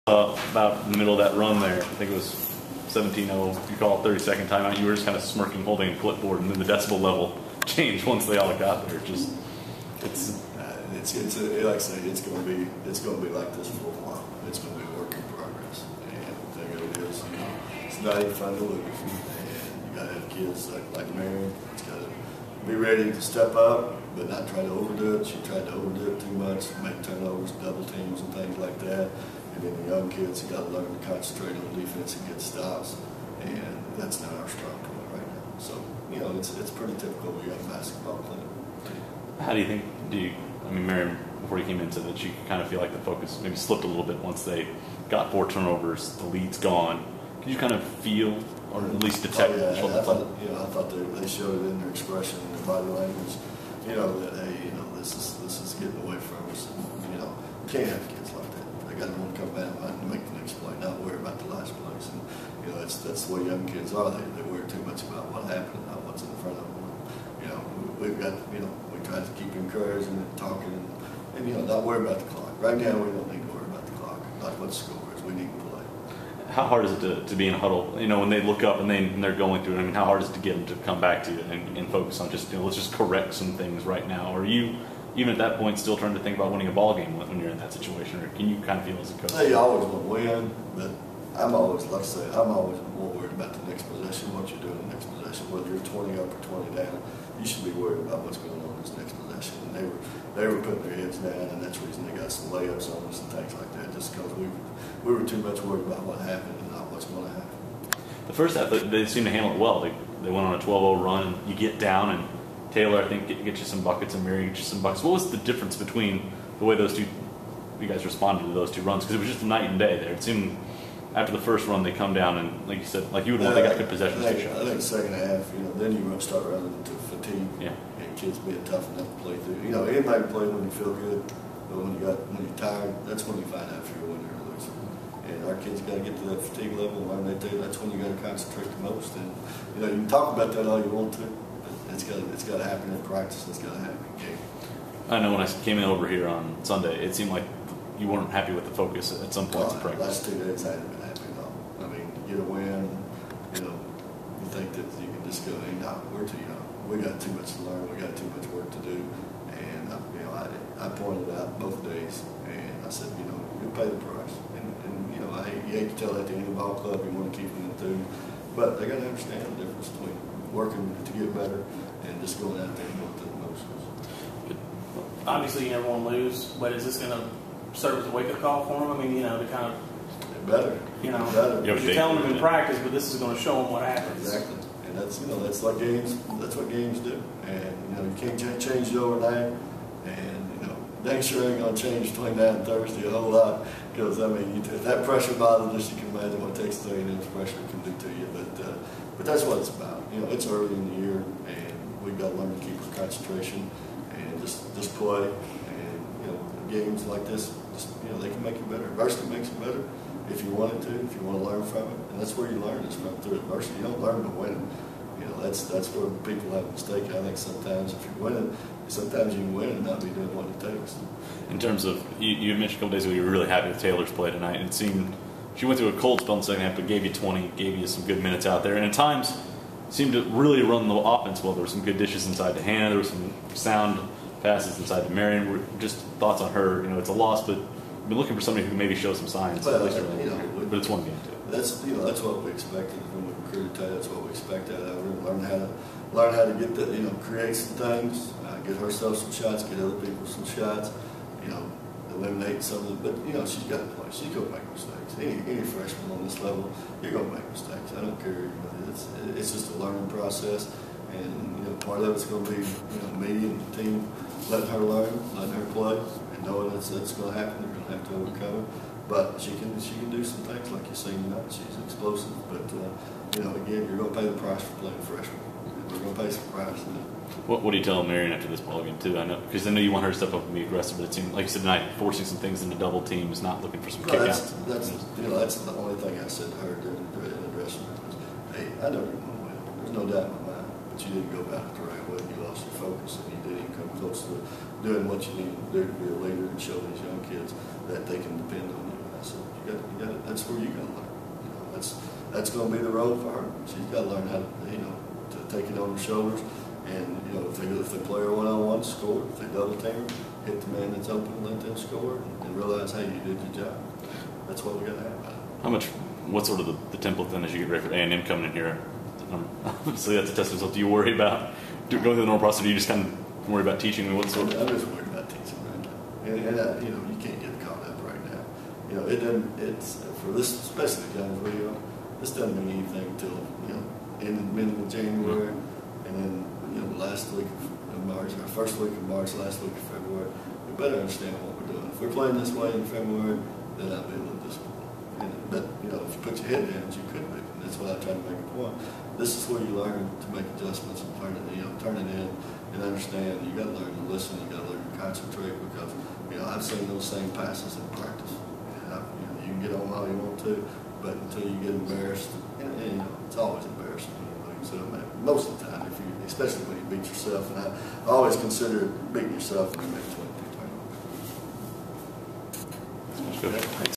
About in the middle of that run there, I think it was 17-0, you call it 32nd timeout, you were just kind of smirking, holding a clipboard, and then the decibel level changed once they all got there. Just it's like I say, it's going to be like this for a while. It's going to be a work in progress, and the thing of it is, it's not even fun to lose, and you got to have kids like Marion. It's got to be ready to step up, but not try to overdo it. She tried to overdo it too much, make turnovers, double teams, and things like that. And then the young kids, you got to learn to concentrate on defense and get stops, and that's not our strong point right now. So, it's pretty typical of a young basketball player. How do you think? I mean, Marion, before you came into that, she could kind of feel like the focus maybe slipped a little bit once they got 4 turnovers, the lead's gone. Could you kind of feel, or at least detect? I thought they showed it in their expression, in their body language. That hey, this is getting away from us. And, you can't have kids like that. They got to want to come back and make the next play, not worry about the last place. And that's the way young kids are. They worry too much about what happened, not what's in front of them. We've got we try to keep encouraging and talking, and not worry about the clock. Right now, we don't need to worry about the clock, not what the score is. We need to play. How hard is it to be in a huddle? When they look up and they're going through it. I mean, how hard is it to get them to come back to you and focus on just let's just correct some things right now? Or are you even at that point still trying to think about winning a ball game when you're in that situation, or can you kind of feel as a coach? They always want to win, but I'm always, like I say, I'm always more worried about the next possession, what you're doing in the next possession. Whether you're 20 up or 20 down, you should be worried about what's going on in this next possession. And they were putting their heads down, and that's the reason they got some layups on us and things like that, just because we were too much worried about what happened and not what's going to happen. The first half, they seemed to handle it well. They went on a 12-0 run, and you get down, and Taylor, I think, get you some buckets, and Mary get you some buckets. What was the difference between the way you guys responded to those 2 runs? Because it was just a night and day there. It seemed after the first run they come down and, like you said, like you would want, they got good possessions. I think the second half, then you start running into fatigue. Yeah. And kids being tough enough to play through. Anybody can play when you feel good, but when you're tired, that's when you find out if you're a winner or loser. And our kids got to get to that fatigue level. And when they do, that's when you got to concentrate the most. And you can talk about that all you want to. It's got to happen in practice. It's got to happen in game. I know when I came in over here on Sunday, it seemed like you weren't happy with the focus at some points in practice. Last 2 days I haven't been happy at all. I mean, get a win, you think that you can just go, hey, no, we're too young. We got too much to learn. We got too much work to do. And I pointed out both days, and I said, you'll pay the price. And you hate to tell that to any ball club. You want to keep them enthused, but they got to understand the difference between working to get better and just going out there and going through the motions. Obviously, you never want to lose, but is this going to serve as a wake-up call for them? I mean, to kind of better. Better. You're telling them in practice, but this is going to show them what happens. Exactly, and that's like games. That's what games do, and you can't change it overnight. And dang sure ain't going to change between now and Thursday a whole lot, because if that pressure bothers us, you can imagine what Texas A&M's pressure can do to you. But that's what it's about. It's early in the year, and we've got to learn to keep our concentration and just play. And games like this, they can make you better. Adversity makes you better if you want it to, if you want to learn from it, and that's where you learn is from through adversity. You don't learn to win. That's where people have a mistake. I think sometimes if you're winning, sometimes you can win and not be doing what it takes. In terms of, you mentioned a couple days ago you were really happy with Taylor's play tonight, and it seemed she went through a cold spell in the second half, but gave you 20, gave you some good minutes out there, and at times seemed to really run the offense well. There were some good dishes inside to Hannah, there were some sound passes inside to Marion. Just thoughts on her. It's a loss, but I've been looking for somebody who can maybe show some signs. Well, but it's one game too. That's what we expected when we recruited Taylor. That's what we expected. Learn how to get that. Create some things, get herself some shots, get other people some shots. Eliminate some of the. But she's got to play. She's going to make mistakes. Any freshman on this level, you're going to make mistakes. I don't care. It's just a learning process, and part of it's going to be me and the team letting her learn, letting her play, and knowing it's going to happen. They're going to have to overcome it. But she can do some things like you've seen tonight. She's explosive. But again, you're going to pay the price for playing freshman. We're going to pay some price. What do you tell Marion after this ball game too? Because I know you want her to step up and be aggressive, but it seemed like you said tonight, forcing some things into double teams, not looking for some kickouts. That's the only thing I said to her during the dressing room was, hey, I know you're going to win. There's no doubt in my mind, but you didn't go about it the right way. You lost your focus, and you didn't come close to doing what you need to do to be a leader and show these young kids that they can depend on you. And I said, That's where you're going to learn. You know, that's going to be the road for her. She's got to learn how to, you know, to take it on her shoulders. And you know, if they play her one-on-one, score. If they double team her, hit the man that's open, let them score, and realize, hey, you did your job. That's what we got to have. What's sort of the template then as you get ready for A&M coming in here? Obviously, that's a test result. Do you worry about going through the normal process? Or do you just kind of worry about teaching? What sort of? I'm just worried about teaching right now, and you know, you can't get caught up right now. You know, it doesn't. It's for this, especially guys where you know, this doesn't mean anything until you know, in the middle of January, and then you know, last week of March, or first week of March, last week of February. We better understand what we're doing. If we're playing this way in February, then I'll be a little disappointed. But you know, if you put your head down, you could be. And that's what I try to make a point. This is where you learn to make adjustments and turn it in, and understand. You got to learn to listen. You got to learn to concentrate, because you know I've seen those same passes in practice. And you know, you can get on all you want to, but until you get embarrassed, and you know, it's always embarrassing. So most of the time, especially when you beat yourself, and I always consider beating yourself when you make 22 turnovers. That's good.